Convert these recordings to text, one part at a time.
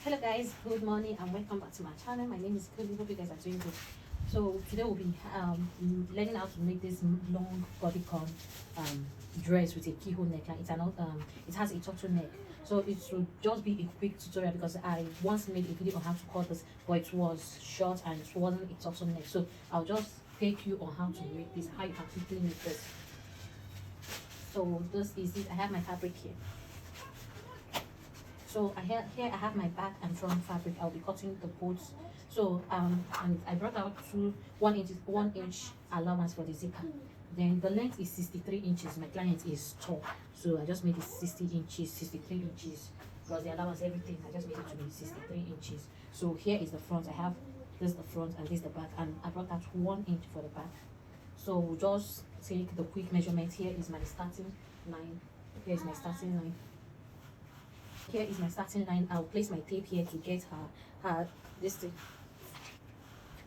Hello guys, good morning and welcome back to my channel. My name is Kuli. Hope you guys are doing good. So today we'll be learning how to make this long bodycon dress with a keyhole neckline. It has a turtleneck, so it should just be a quick tutorial because I once made a video on how to cut this, but it was short and it wasn't a turtleneck. So I'll just take you on how to make this, how you can quickly make this. So this is it. I have my fabric here. So here I have my back and front fabric. I'll be cutting the both. So and I brought out 1 inch allowance for the zipper. Then the length is 63 inches. My client is tall, so I just made it 60 inches, 63 inches plus the allowance, everything. I just made it to be 63 inches. So here is the front. I have this the front and this the back, and I brought out 1 inch for the back. So we'll just take the quick measurement. Here is my starting line. Here is my starting line. Here is my starting line. I'll place my tape here to get her this thing.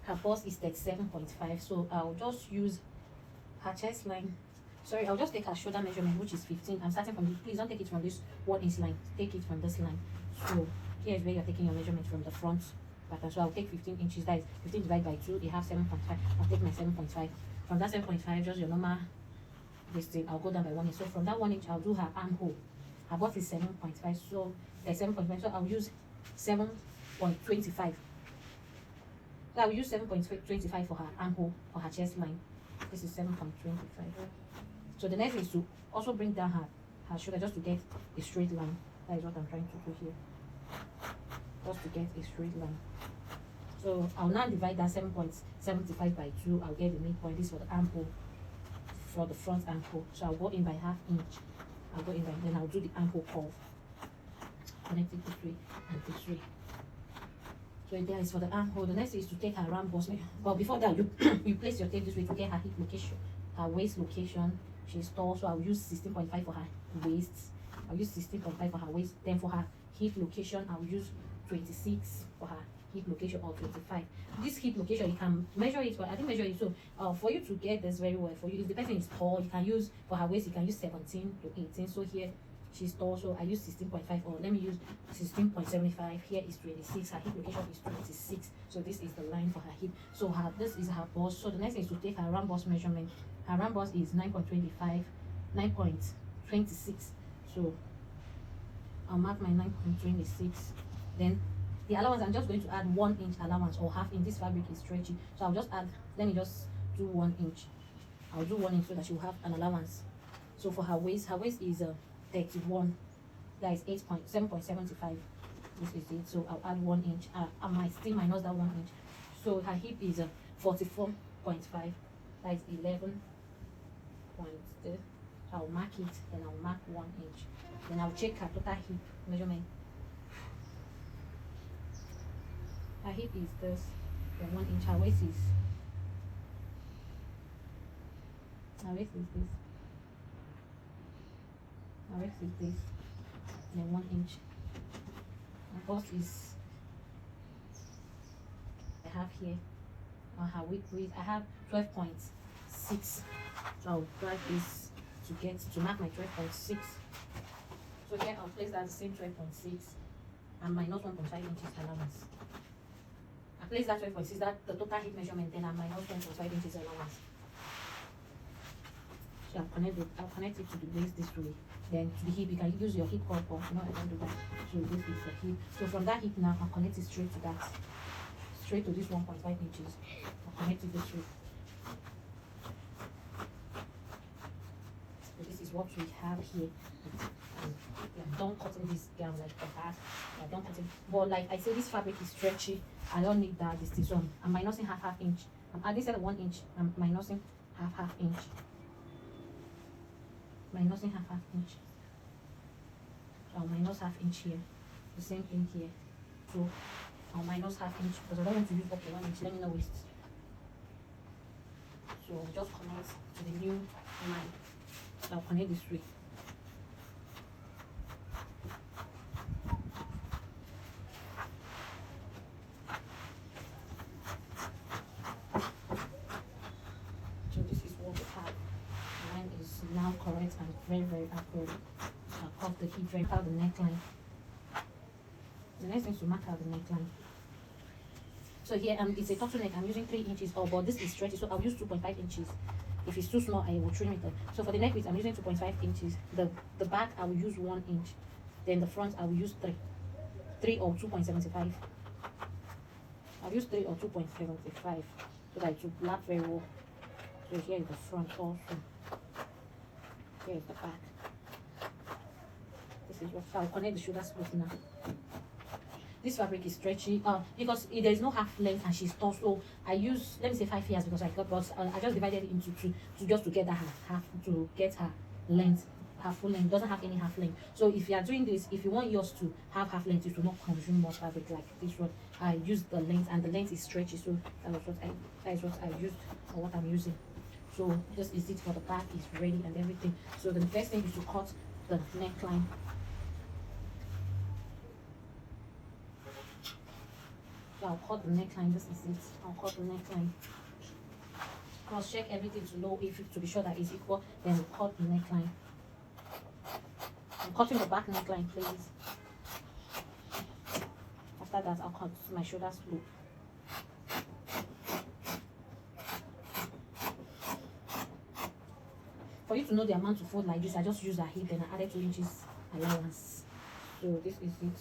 Her bust is 37.5, so I'll just use her chest line. Sorry, I'll just take her shoulder measurement, which is 15. I'm starting from this. Please don't take it from this 1 inch line, take it from this line. So here is where you're taking your measurement from the front pattern. So I'll take 15 inches. That is 15 divided by 2, you have 7.5. I'll take my 7.5. From that 7.5, just your normal this thing, I'll go down by 1 inch. So from that 1 inch, I'll do her armhole. Her bust is 7.5, so 7.5, so I'll use 7.25. So I'll use 7.25 for her armhole, for her chest line. This is 7.25. So the next is to also bring down her shoulder just to get a straight line. That is what I'm trying to do here. Just to get a straight line. So I'll now divide that 7.75 by 2. I'll get the midpoint. This is for the armhole, for the front armhole. So I'll go in by ½ inch. I'll go in by, then I'll do the armhole curve. Connect it this way and this way. So there is for the armhole. The next is to take her round bust. But before that, you place your tape this way to get her hip location, her waist location. She's tall, so I'll use 16.5 for her waist. I'll use 16.5 for her waist. Then for her hip location, I'll use 26 for her hip location, or 25. This hip location, you can measure it, but I didn't measure it. So for you to get this very well, for you, if the person is tall, you can use for her waist, you can use 17 to 18. So here she's tall, so I use 16.5, or let me use 16.75. Here is 26. Her hip location is 26. So this is the line for her hip. So this is her bust. So the next thing is to take her round bust measurement. Her round bust is 9.25, 9.26. So I'll mark my 9.26. Then the allowance, I'm just going to add 1 inch allowance, or ½ inch. This fabric is stretchy, so I'll just add, let me just do 1 inch. I'll do 1 inch so that she'll have an allowance. So for her waist is 31. That is 7.75. This is it. So I'll add 1 inch. I might still minus that 1 inch. So her hip is 44.5. That is 11 points there. So I'll mark it, then I'll mark 1 inch. Then I'll check her total hip measurement. Her hip is this, then 1 inch. Her waist is this, her waist is this, then 1 inch. Her bust is, I have here on her width, I have 12.6. So I'll drag this to mark my 12.6. So here I'll place that same 12.6 and minus 1.5 inches allowance. I place that 12.6, that the total hip measurement, then I minus 1.5 inches allowance. So I'll connect it to the waist this way. Then to the hip, you can use your hip curve, or no, I don't do that. So this is the hip. So from that hip now, I'll connect it straight to that, straight to this 1.5 inches. I'll connect it this way. So this is what we have here. I'm done cutting this gown like the back. I'm done cutting, but like I said, this fabric is stretchy. I don't need that distance. So I'm minusing ½ inch. I'm adding instead of 1 inch. I'm minusing ½ inch. Minusing ½ inch. So I'll minus ½ inch here. The same thing here. So I'll minus ½ inch because I don't want to use up to 1 inch. Let me know waist. So I'll just connect to the new line. So I'll connect this way. Now correct and very accurate. I'll cut the hip, very out the neckline. The next thing is to mark out the neckline. So here it's a turtleneck. I'm using 3 inches, but this is stretchy, so I'll use 2.5 inches. If it's too small, I will trim it up. So for the neck width, I'm using 2.5 inches. The back, I will use 1 inch. Then the front, I will use 3 or 2.75. I'll use 3 or 2.75 so that it will lap very well. So here is the front also. Here is the back. This is what I'll connect the shoulder split now. This fabric is stretchy because there is no half length and she's tall, so I use, let me say 5 years, because I just divided it into 2 just to get that half to get her length, her full length. Doesn't have any half length. So if you are doing this, if you want yours to have half length, it will not consume more fabric like this one. I use the length, and the length is stretchy, so that is what I used, or what I'm using. So just is it for the back, is ready and everything. So the first thing is to cut the neckline. So I'll cut the neckline. This is it. I'll cut the neckline. Cross check everything to know if to be sure that it's equal. Then we'll cut the neckline. I'm cutting the back neckline, please. After that, I'll cut my shoulder loop. For you to know the amount to fold like this, I just use a hip and I added 2 inches allowance. So this is it.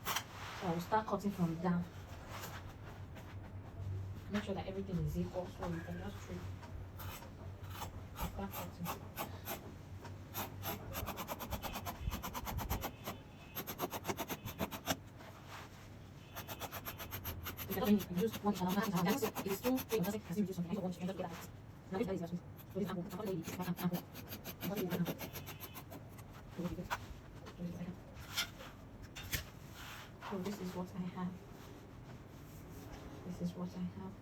So I will start cutting from down. Make sure that everything is equal, so you can just trim. Start cutting. You use 1 inch allowance. It is too big, doesn't reduce something. I want to get that. Now this is just so this ample. I'm going to use ample. I'm going to use ample. So this is what I have. This is what I have.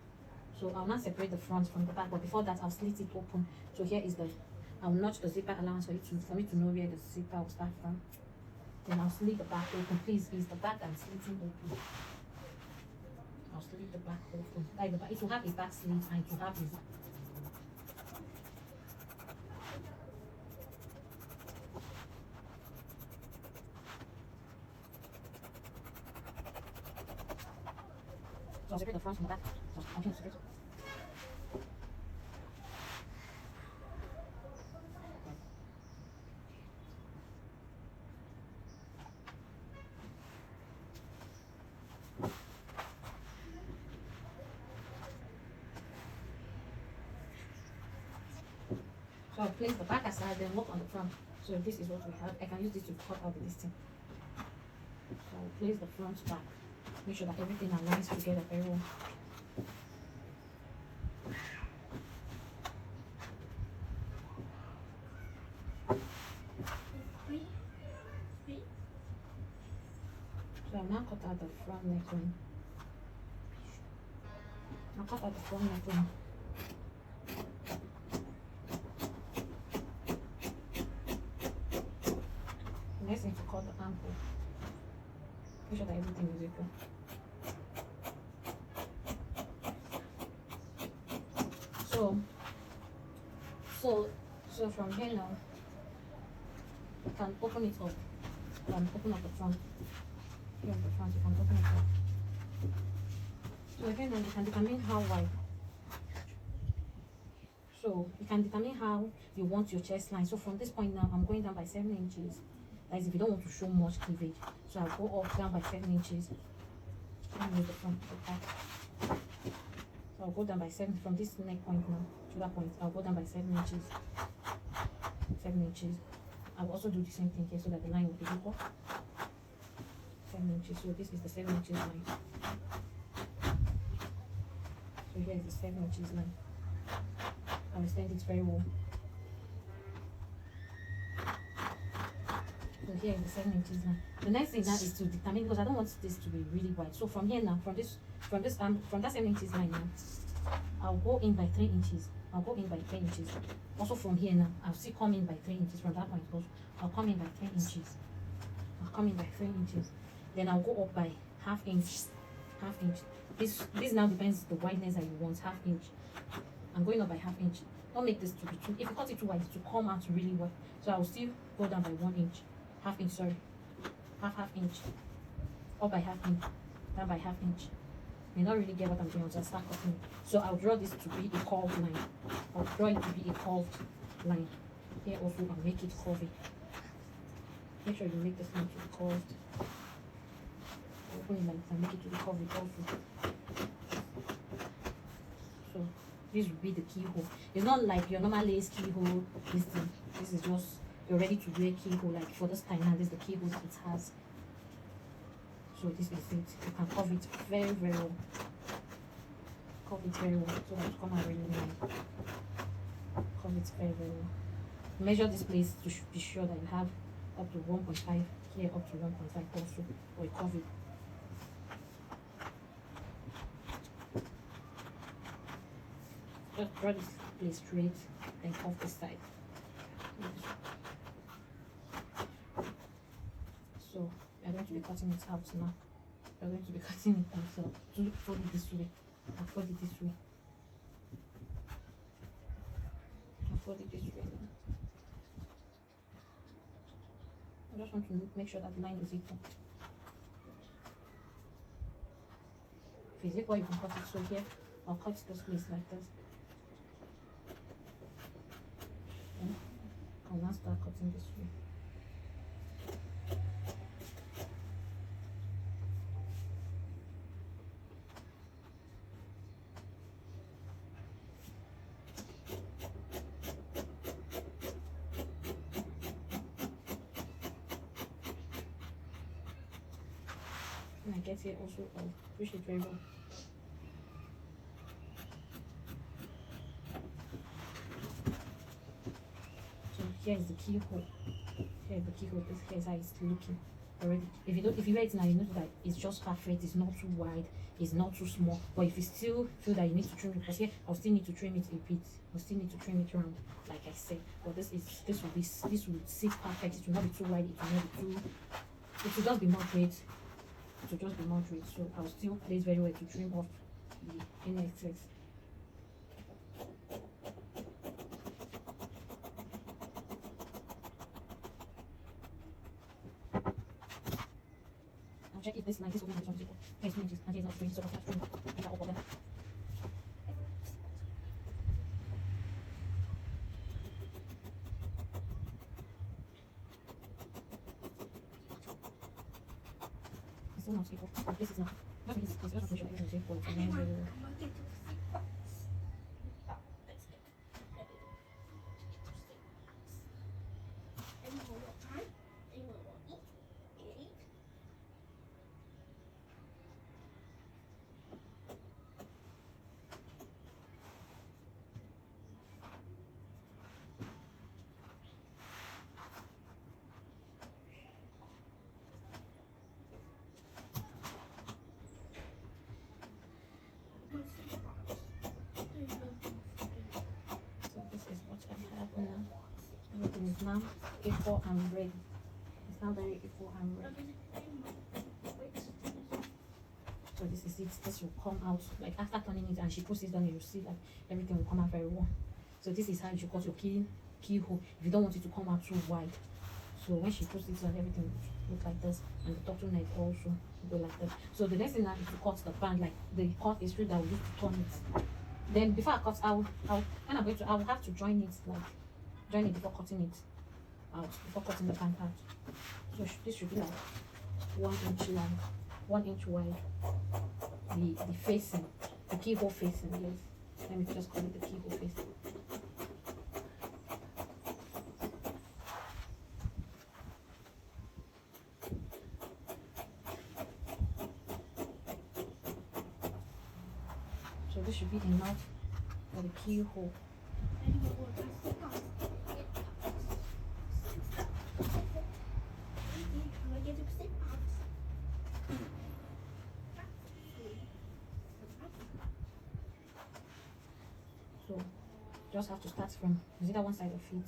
So I'll now separate the front from the back, but before that I'll slit it open. So here is I'll notch the zipper allowance for me to know where the zipper will start from. Then I'll slit the back open. Please, is the back I'm slitting open. I'll slit the back open. Like the back, it will have a back slit and it will have a zip. So I'll separate the front from the back. I'll change the separate. So I'll place the back aside, then work on the front. So this is what we have. I can use this to cut out the listing. So I'll place the front back. Make sure that everything aligns together very well. So I'll now cut out the front neckline. I'll cut out the front neckline. Next thing to cut the ankle. Make sure that everything is equal. So from here now, you can open it up. You can open up the front. Here on the front, you can open it up. So again, now you can determine how wide. So you can determine how you want your chest line. So from this point now, I'm going down by 7 inches. That is if you don't want to show much cleavage. So I'll go up down by 7 inches. Move the front to the back. So I'll go down by 7 from this neck point now to that point. I'll go down by 7 inches. 7 inches. I'll also do the same thing here so that the line will be equal. 7 inches. So this is the 7 inches line. So here is the 7 inches line. I'll extend it very well. So here is the 7 inches line. The next thing now is to determine, because I don't want this to be really wide. So from here now, from that 7 inches line now, I'll go in by 3 inches. I'll go in by 3 inches. Also from here now, I'll still come in by 3 inches from that point. Also, I'll come in by 3 inches. I'll come in by 3 inches. Then I'll go up by half inch. Half inch. This now depends the wideness that you want. Half inch. I'm going up by half inch. Don't make this to be too. If you cut it too wide, to come out really wide. So I will still go down by 1 inch. Half inch, sorry. Half inch. up by half inch, down by half inch. You may not really get what I'm doing until I start cutting it. So I'll draw this to be a curved line. I'll draw it to be a curved line. Here also I'll make it curvy. Make sure you make this line to be curved. Open it like and make it to be curvy also. So this will be the keyhole. It's not like your normal lace keyhole. This is just you're ready to do a keyhole. Like for this time now, this is the keyhole that it has. So this is it. You can cover it very, very well. Cover it very well so that it come out really nice. Cover it very, very well. Measure this place to be sure that you have up to 1.5 here, up to 1.5 also, or a cover. Just draw this place straight and off the side. So we are going to be cutting it out now. We are going to be cutting it out. So fold it this way. And fold it this way. And fold it this way. I just want to make sure that the line is equal. If it's equal, you can cut it. So here, I'll cut this place like this. And I'll now start cutting this way. When I get here also, I'll push it very well. So here is the keyhole. Here is the keyhole. This is how it's looking already. If you wear it now, you know that it's just perfect. It's not too wide. It's not too small. But if you still feel that you need to trim it, because here I'll still need to trim it a bit. I'll still need to trim it around, like I said. But this will sit perfect. It will not be too wide. It will not be too. It will just be moderate. To just be moderate, so I'll still place very well to trim off the inner excess. I'll check if this line is open and this one is not free, so I'll have to trim all of them. Still not equal. But this is not. But this is just to make sure everything is equal. And then we'll everything is now equal and ready. It's now very equal and ready. So this is it. This will come out like after turning it and she puts it down, you'll see like everything will come out very well. So this is how you should cut your keyhole if you don't want it to come out too wide. So when she puts it on, everything will look like this, and the turtleneck also will go like this. So the next thing now is to cut the band, like the cut is through that we use to turn it. Then before I cut, I'll have to join it, like join it before cutting it out, before cutting the band out. So this should be like 1 inch long, 1 inch wide. The facing, the keyhole facing, yes. Let me just call it the keyhole facing. So this should be enough for the keyhole. So just have to start from either one side of it.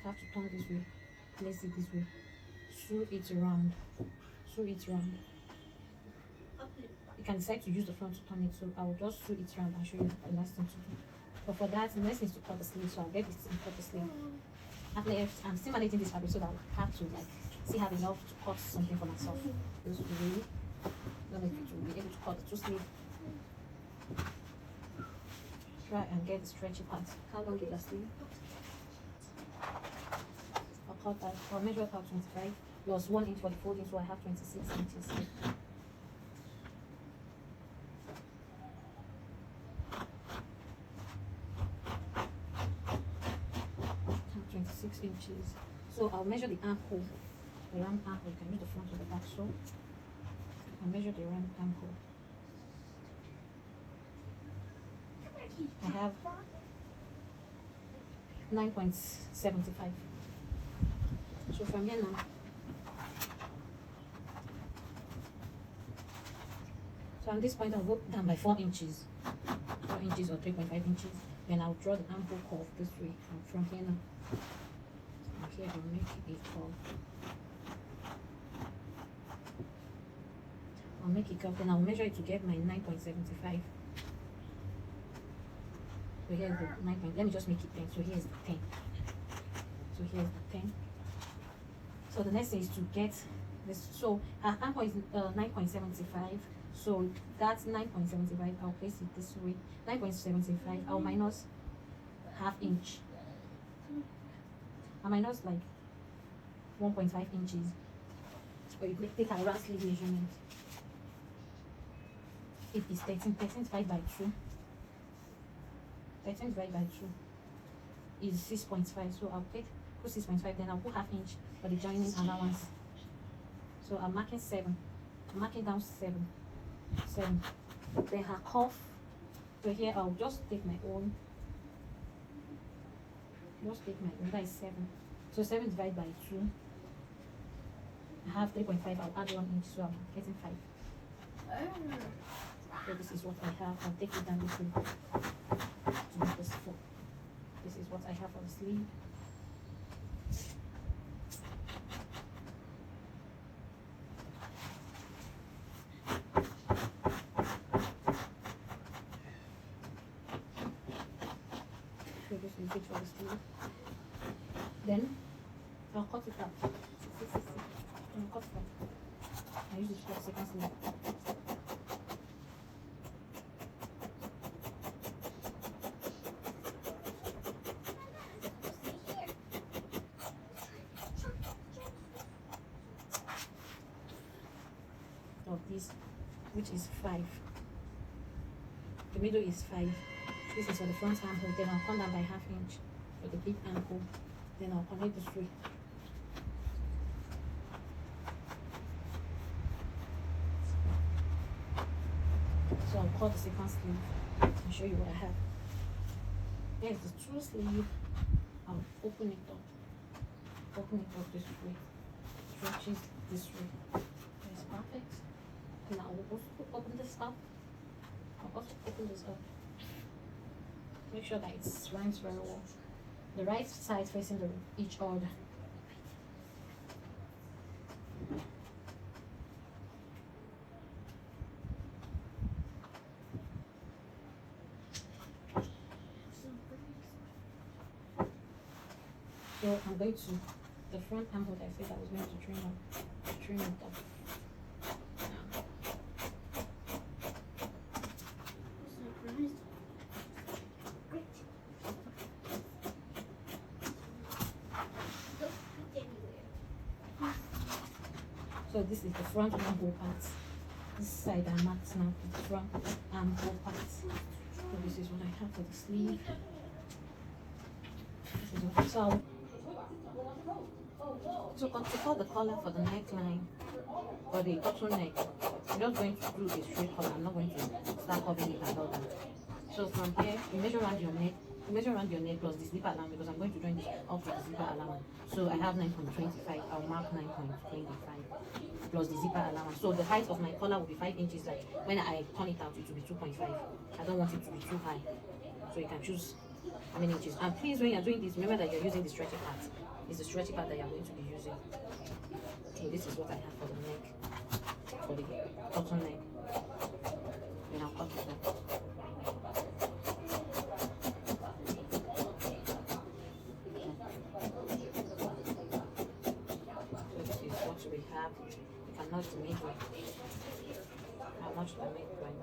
Have to turn this way, place it this way, sew it around, sew it round. You can decide to use the front to turn it, so I will just sew it around and show you the last thing to do. But for that, the next thing is to cut the sleeve, so I'll get this and cut the sleeve. After I'm still managing this fabric, so that I have to like still have enough to cut something for myself. This way, don't know if it will be able to cut the two sleeve. Try and get the stretchy part. How long is the sleeve? I'll cut that. I'll measure out 25 plus 1 inch for the folding, so I have 26 inches. 26 inches. So I'll measure the armhole, the round armhole. You can use the front or the back. So I'll measure the round armhole. I have 9.75. So from here now, so at this point I'll go down by 4 inches, 4 inches or 3.5 inches. Then I'll draw the armhole curve this way. And from here now, and here I'll make a curve. I'll make a curve, then I'll measure it to get my 9.75. So here's the 9. Let me just make it 10. So here's the 10. So here's the 10. So the next thing is to get this. So our armhole is 9.75. So that's 9.75. I'll place it this way. 9.75. I'll minus ½ inch. I'll minus like 1.5 inches. Or you could take a round sleeve measurement. It is 13. 13 divided by 2. 13 divided by 2 is 6.5. So I'll put 6.5, then I'll put ½ inch for the joining allowance. So I'm marking 7. I'm marking down 7. 7. Then her cuff. So here I'll just take my own. That is 7. So 7 divided by 2. I have 3.5. I'll add 1 inch, so I'm getting 5. So this is what I have. I'll take it down this way to make this full. This is what I have for the sleeve. So this is it for the sleeve. Then I'll cut it out. I'll cut it out. I use this for the second sleeve. Of this, which is 5. The middle is 5. This is for the front armhole. Then I'll come down by ½ inch for the big armhole. Then I'll connect the three. So I'll cut the second sleeve and show you what I have. Here's the true sleeve. I'll open it up. Open it up this way. Stretches this way. That's perfect. Now I'll also open this up. I'll also open this up. Make sure that it rhymes very well. The right side facing each other. So I'm going to the front armhole that I said I was going to trim it up. So this is the front armhole part. This side I marked now, the front armhole part. So this is what I have for the sleeve. This is what, so to cut the collar for the neckline or the turtleneck, I'm just going to do a straight collar. I'm not going to start covering it and all that. So from here, you measure around your neck. You measure around your neck plus the zipper allowance because I'm going to join this up with the zipper allowance. So I have 9.25. I'll mark 9.25 plus the zipper allowance. So the height of my collar will be 5 inches. Like when I turn it out, it will be 2.5. I don't want it to be too high. So you can choose how many inches. And please, when you're doing this, remember that you're using the stretchy part. It's the stretchy part that you're going to be using. So this is what I have for the neck, for the turtleneck. Then I'll cut it up. So this is back. You can notch the midline. I'll notch the midline.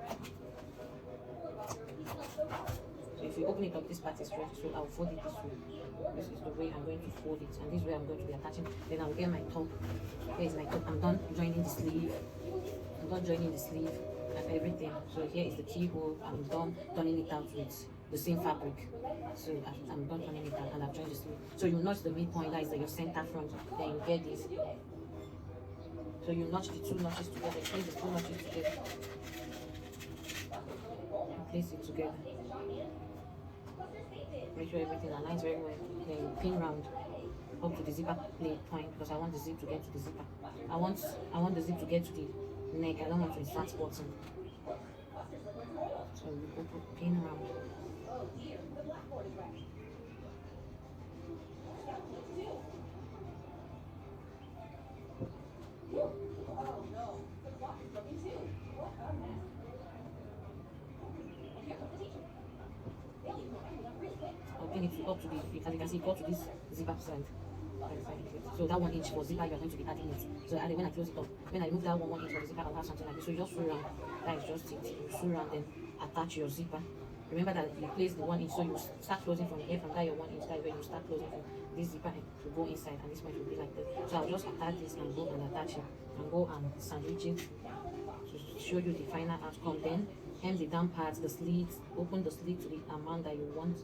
So if you open it up, this part is stretched, so I'll fold it this way. This is the way I'm going to fold it, and this way I'm going to be attaching. Then I'll get my top. Here is my top. I'm done joining the sleeve. I'm done joining the sleeve and everything. So here is the keyhole. I'm done turning it out with the same fabric. So I'm done turning it out, and I've joined the sleeve. So you notch the midpoint, that is your center front. Then you get this. So you notch the 2 notches together. Place the 2 notches together. And place it together. Make sure everything aligns very well. Then you pin round up to the zipper plate point, because I want the zip to get to the zipper. I want the zip to get to the neck. I don't want to insert button. So you go pin round. I'll pin it up to the, as you can see, go to this zipper side. So that 1 inch for zipper, you're going to be adding it. So when I close it up, when I remove that 1 inch for the zipper, I'll have something like this. So you just sew around. That is just it. You sew around, then attach your zipper. Remember that you place the 1 inch, so you start closing from here, from that your 1 inch, that way you start closing from this zipper to go inside, and this point will be like that. So I'll just attach this and go and attach it, and go and sandwich it to show you the final outcome. Then hem the down parts, the slits, open the slit to the amount that you want.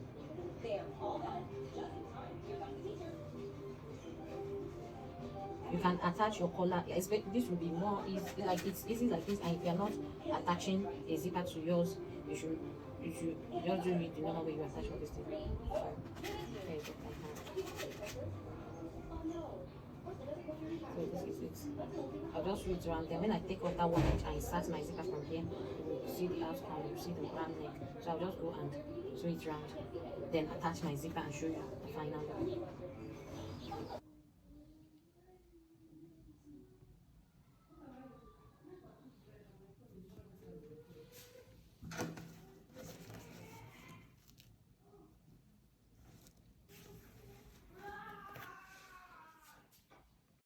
You can attach your collar. This will be more easy, like it's easy like this, and if you're not attaching a zipper to yours, you should just do it the normal way you attach all this thing. So this is it. I'll just root around them. When I take off that 1 inch and insert my zipper from here, you will see the outcome, you will see the brand neck. So I'll just go and sew it around, then attach my zipper and show you the final look.